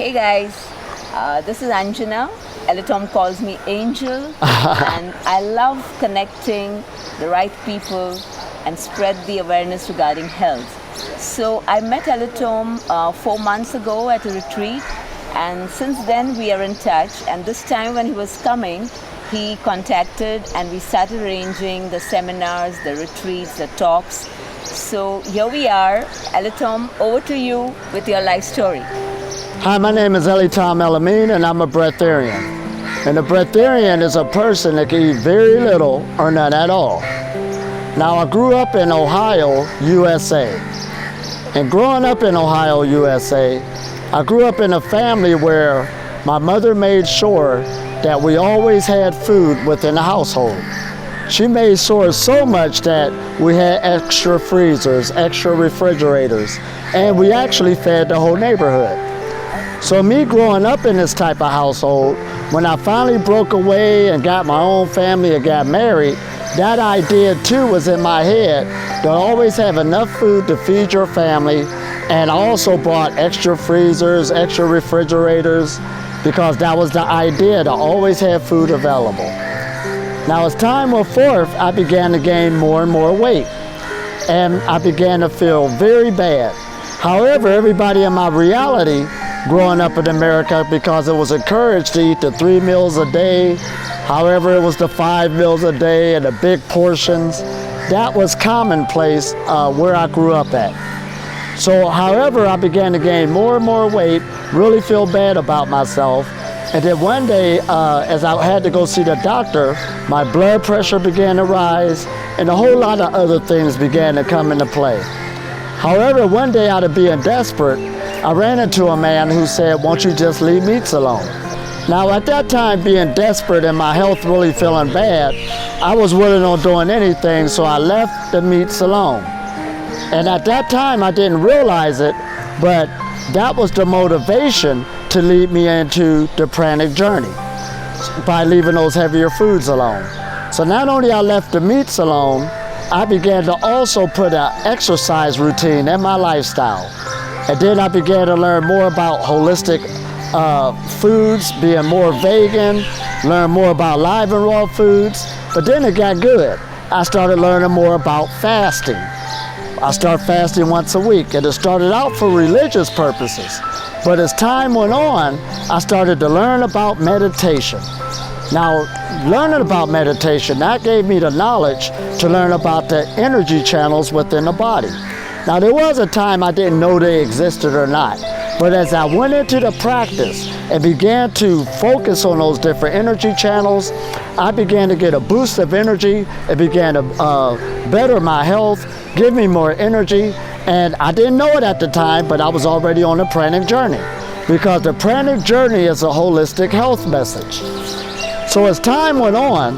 Hey guys, this is Anjana. Elitom calls me Angel, and I love connecting the right people and spread the awareness regarding health. So I met Elitom 4 months ago at a retreat, and since then we are in touch. And this time when he was coming, he contacted and we started arranging the seminars, the retreats, the talks. So here we are. Elitom, over to you with your life story. Hi, my name is Elitom El-Amin, and I'm a breatharian. And a breatharian is a person that can eat very little or none at all. Now, I grew up in Ohio, USA. And growing up in Ohio, USA, I grew up in a family where my mother made sure that we always had food within the household. She made sure so much that we had extra freezers, extra refrigerators, and we actually fed the whole neighborhood. So me growing up in this type of household, when I finally broke away and got my own family and got married, that idea too was in my head to always have enough food to feed your family. And I also bought extra freezers, extra refrigerators, because that was the idea, to always have food available. Now as time went forth, I began to gain more and more weight, and I began to feel very bad. However, everybody in my reality growing up in America, because it was encouraged to eat the 3 meals a day, however it was the 5 meals a day and the big portions, that was commonplace where I grew up at. So however, I began to gain more and more weight, really feel bad about myself, and then one day as I had to go see the doctor, my blood pressure began to rise and a whole lot of other things began to come into play. However, one day out of being desperate, I ran into a man who said, "Won't you just leave meats alone?" Now at that time, being desperate and my health really feeling bad, I was willing on doing anything, so I left the meats alone. And at that time, I didn't realize it, but that was the motivation to lead me into the pranic journey, by leaving those heavier foods alone. So not only I left the meats alone, I began to also put an exercise routine in my lifestyle. And then I began to learn more about holistic foods, being more vegan, learn more about live and raw foods. But then it got good. I started learning more about fasting. I started fasting once a week, and it started out for religious purposes. But as time went on, I started to learn about meditation. Now, learning about meditation, that gave me the knowledge to learn about the energy channels within the body. Now, there was a time I didn't know they existed or not, but as I went into the practice and began to focus on those different energy channels, I began to get a boost of energy. It began to better my health, give me more energy, and I didn't know it at the time, but I was already on the pranic journey, because the pranic journey is a holistic health message. So as time went on,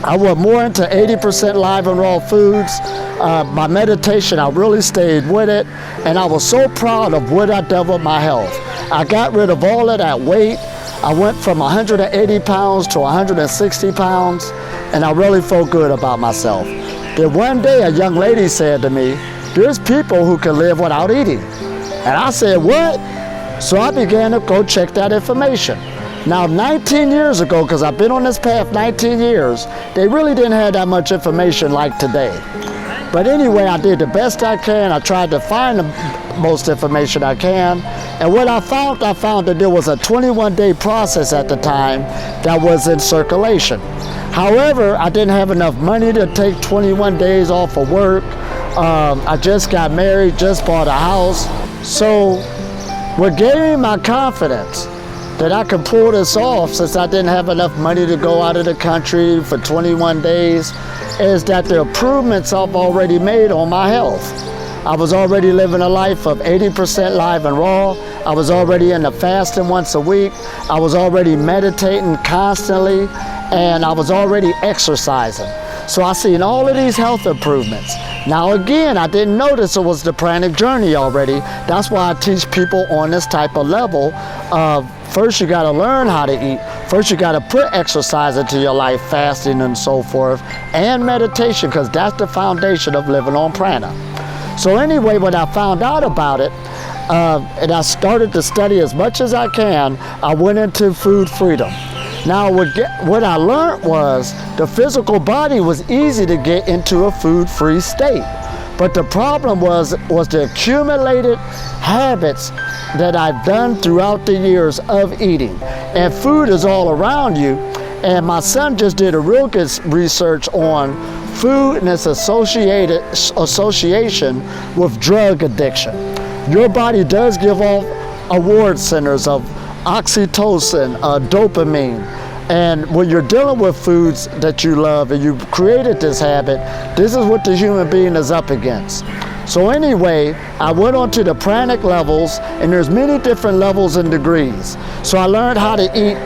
I went more into 80% live and raw foods. My meditation, I really stayed with it, and I was so proud of what I did with my health. I got rid of all of that weight. I went from 180 pounds to 160 pounds, and I really felt good about myself. Then one day a young lady said to me, "There's people who can live without eating." And I said, "What?" So I began to go check that information. Now 19 years ago, because I've been on this path 19 years, they really didn't have that much information like today. But anyway, I did the best I can. I tried to find the most information I can. And what I found that there was a 21-day process at the time that was in circulation. However, I didn't have enough money to take 21 days off of work. I just got married, just bought a house. So what gave me my confidence that I could pull this off, since I didn't have enough money to go out of the country for 21 days, is that the improvements I've already made on my health. I was already living a life of 80% live and raw. I was already into fasting once a week. I was already meditating constantly, and I was already exercising. So I seen all of these health improvements. Now again, I didn't notice it was the pranic journey already. That's why I teach people on this type of level of, first you gotta learn how to eat. First you gotta put exercise into your life, fasting and so forth, and meditation, because that's the foundation of living on prana. So anyway, when I found out about it, and I started to study as much as I can, I went into food freedom. Now what I learned was the physical body was easy to get into a food-free state. But the problem was the accumulated habits that I've done throughout the years of eating. And food is all around you. And my son just did a real good research on food and its association with drug addiction. Your body does give off reward centers of oxytocin, dopamine. And when you're dealing with foods that you love and you've created this habit, this is what the human being is up against. So anyway, I went on to the pranic levels, and there's many different levels and degrees. So I learned how to eat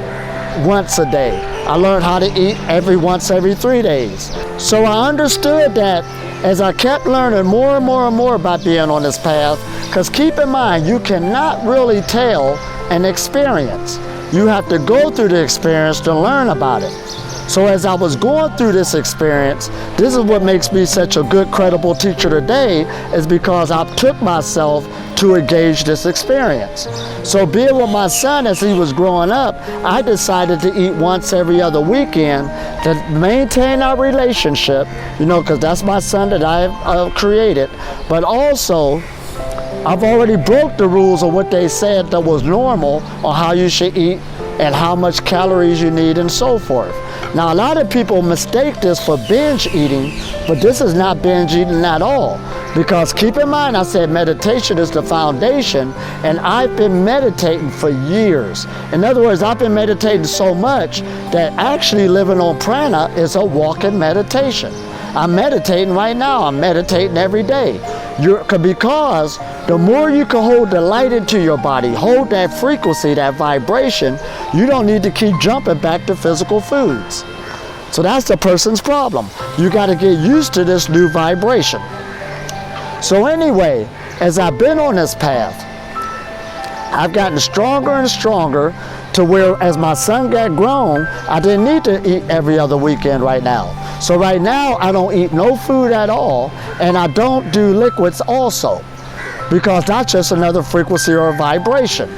once a day. I learned how to eat once every 3 days. So I understood that as I kept learning more and more and more about being on this path, because keep in mind, you cannot really tell an experience. You have to go through the experience to learn about it. So as I was going through this experience, this is what makes me such a good, credible teacher today, is because I took myself to engage this experience. So being with my son as he was growing up, I decided to eat once every other weekend to maintain our relationship, because that's my son that I have created, but also I've already broke the rules of what they said that was normal on how you should eat and how much calories you need and so forth. Now, a lot of people mistake this for binge eating, but this is not binge eating at all. Because keep in mind, I said meditation is the foundation, and I've been meditating for years. In other words, I've been meditating so much that actually living on prana is a walking meditation. I'm meditating right now. I'm meditating every day. Because the more you can hold the light into your body, hold that frequency, that vibration, you don't need to keep jumping back to physical foods. So that's the person's problem. You got to get used to this new vibration. So anyway, as I've been on this path, I've gotten stronger and stronger to where as my son got grown, I didn't need to eat every other weekend right now. So right now, I don't eat no food at all, and I don't do liquids also, because that's just another frequency or vibration.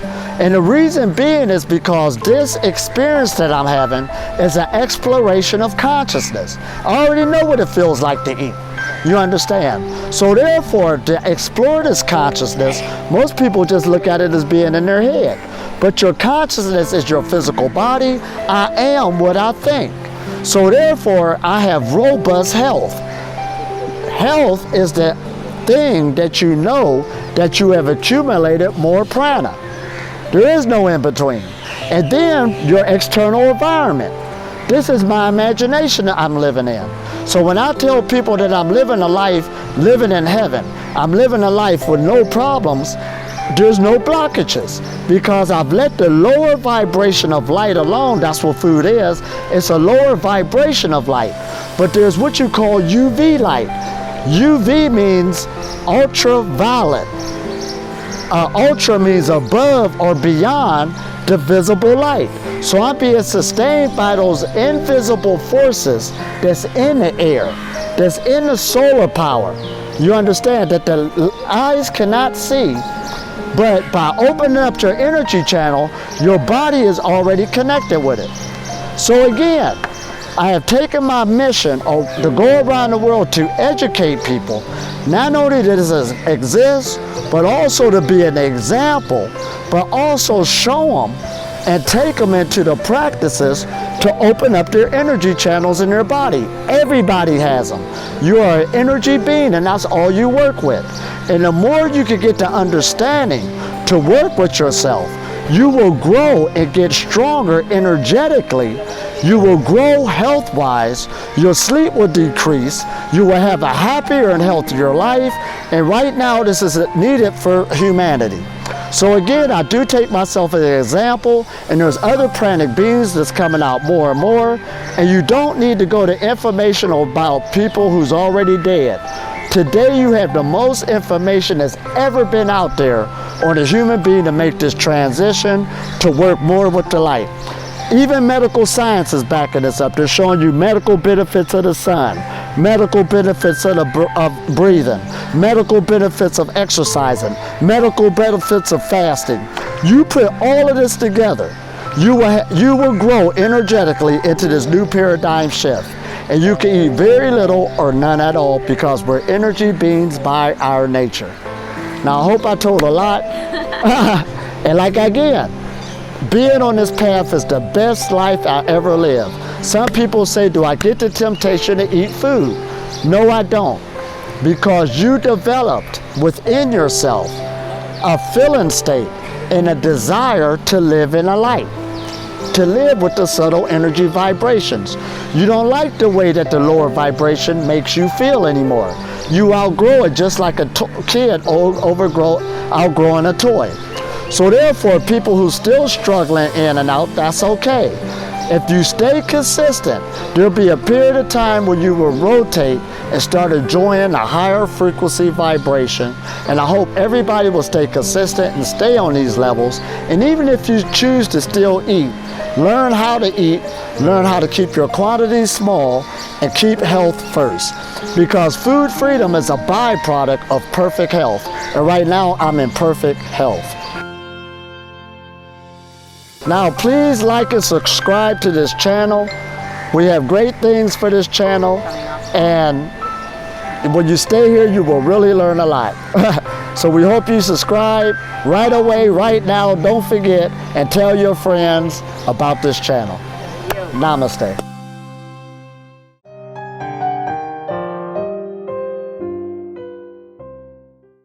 And the reason being is because this experience that I'm having is an exploration of consciousness. I already know what it feels like to eat. You understand? So therefore, to explore this consciousness, most people just look at it as being in their head. But your consciousness is your physical body. I am what I think. So therefore, I have robust health. Health is the thing that you know that you have accumulated more prana. There is no in between. And then your external environment. This is my imagination that I'm living in. So when I tell people that I'm living a life, living in heaven, I'm living a life with no problems, there's no blockages, because I've let the lower vibration of light alone. That's what food is. It's a lower vibration of light. But there's what you call UV light. UV means ultraviolet. Ultra means above or beyond the visible light. So I'm being sustained by those invisible forces that's in the air, that's in the solar power. You understand that the eyes cannot see, but by opening up your energy channel, your body is already connected with it. So again, I have taken my mission to go around the world to educate people, not only that this exists, but also to be an example, but also show them and take them into the practices to open up their energy channels in their body. Everybody has them. You are an energy being, and that's all you work with. And the more you can get the understanding to work with yourself, you will grow and get stronger energetically. You will grow health-wise. Your sleep will decrease. You will have a happier and healthier life. And right now, this is needed for humanity. So again, I do take myself as an example, and there's other pranic beings that's coming out more and more, and you don't need to go to information about people who's already dead. Today you have the most information that's ever been out there on a human being to make this transition to work more with the light. Even medical science is backing this up. They're showing you medical benefits of the sun, medical benefits of breathing, medical benefits of exercising, medical benefits of fasting. You put all of this together, you will grow energetically into this new paradigm shift. And you can eat very little or none at all because we're energy beings by our nature. Now, I hope I told a lot. And like again, being on this path is the best life I ever lived. Some people say, do I get the temptation to eat food? No, I don't. Because you developed within yourself a feeling state and a desire to live in a light, to live with the subtle energy vibrations. You don't like the way that the lower vibration makes you feel anymore. You outgrow it just like a kid outgrowing a toy. So therefore, people who still struggling in and out, that's okay. If you stay consistent, there'll be a period of time where you will rotate and start enjoying a higher frequency vibration. And I hope everybody will stay consistent and stay on these levels. And even if you choose to still eat, learn how to eat, learn how to keep your quantities small, and keep health first. Because food freedom is a byproduct of perfect health. And right now, I'm in perfect health. Now, please like and subscribe to this channel. We have great things for this channel. And when you stay here, you will really learn a lot. So we hope you subscribe right away, right now. Don't forget, and tell your friends about this channel. Namaste.